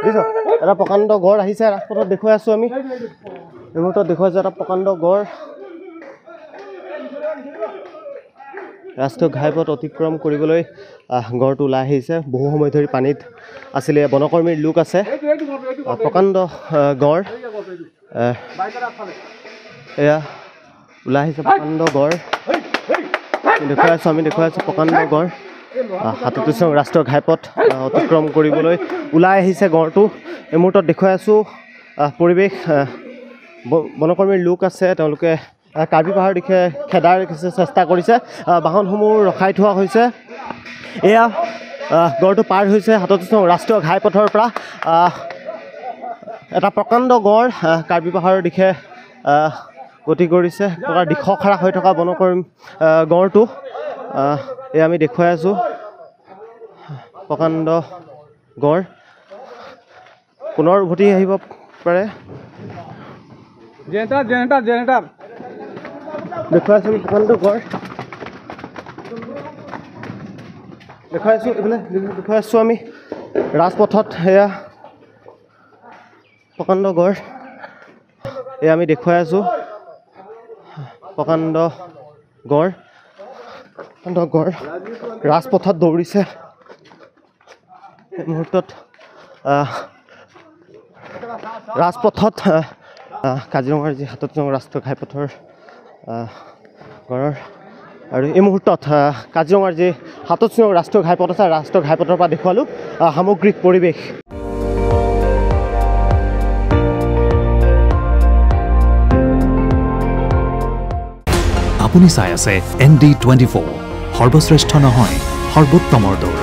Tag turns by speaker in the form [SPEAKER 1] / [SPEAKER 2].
[SPEAKER 1] বুজিছ এটা প্ৰকাণ্ড গড় আহিছে ৰাজপথত দেখুৱাই আছোঁ আমি এই মুহূৰ্তত দেখুৱাইছোঁ এটা প্ৰকাণ্ড গড় ৰাষ্ট্ৰীয় ঘাইপথ অতিক্ৰম কৰিবলৈ গড়টো ওলাই আহিছে বহু সময় ধৰি পানীত আছিলে বনকৰ্মীৰ লোক আছে প্ৰকাণ্ড গড় এয়া ওলাই আহিছে প্ৰকাণ্ড গড় আমি দেখুৱাই আছোঁ প্ৰকাণ্ড গড় ৩৭ নং ৰাষ্ট্ৰীয় ঘাইপথ অতিক্ৰম কৰিবলৈ ওলাই আহিছে গড়টো এই মুহূৰ্তত দেখুৱাই আছোঁ পৰিৱেশ বনকৰ্মীৰ লোক আছে তেওঁলোকে কাৰ্বি পাহাৰৰ দিশে খেদাৰ চেষ্টা কৰিছে বাহনসমূহ ৰখাই থোৱা হৈছে এয়া গড়টো পাৰ হৈছে ৩৭ নং ৰাষ্ট্ৰীয় ঘাইপথৰ পৰা এটা প্ৰকাণ্ড গড় কাৰ্বি পাহাৰৰ দিশে গতি কৰিছে দিশখাৰা হৈ থকা বনকৰ্মী গড়টো এয়া আমি দেখুৱাই আছোঁ প্ৰকাণ্ড গড় পুনৰ উভতি আহিব পাৰে দেখুৱাই আছোঁ প্ৰকাণ্ড গড় দেখুৱাই আছোঁ এইফালে দেখুৱাই আছোঁ আমি ৰাজপথত এয়া প্ৰকাণ্ড গড় এয়া আমি দেখুৱাই আছোঁ প্ৰকাণ্ড গড় ৰাজপথত দৌৰিছে এই মুহূৰ্তত ৰাজপথত কাজিৰঙাৰ যি ৩৭ নং ৰাষ্ট্ৰীয় ঘাইপথৰ গড়ৰ আৰু এই মুহূৰ্তত কাজিৰঙাৰ যি ৩৭ নং ৰাষ্ট্ৰীয় ঘাইপথ আছে ৰাষ্ট্ৰীয় ঘাইপথৰ পৰা দেখুৱালোঁ সামগ্ৰিক পৰিৱেশ
[SPEAKER 2] আপুনি চাই আছে ND24 সৰ্বশ্ৰেষ্ঠ নহয় সৰ্বোত্তমৰ দৌৰ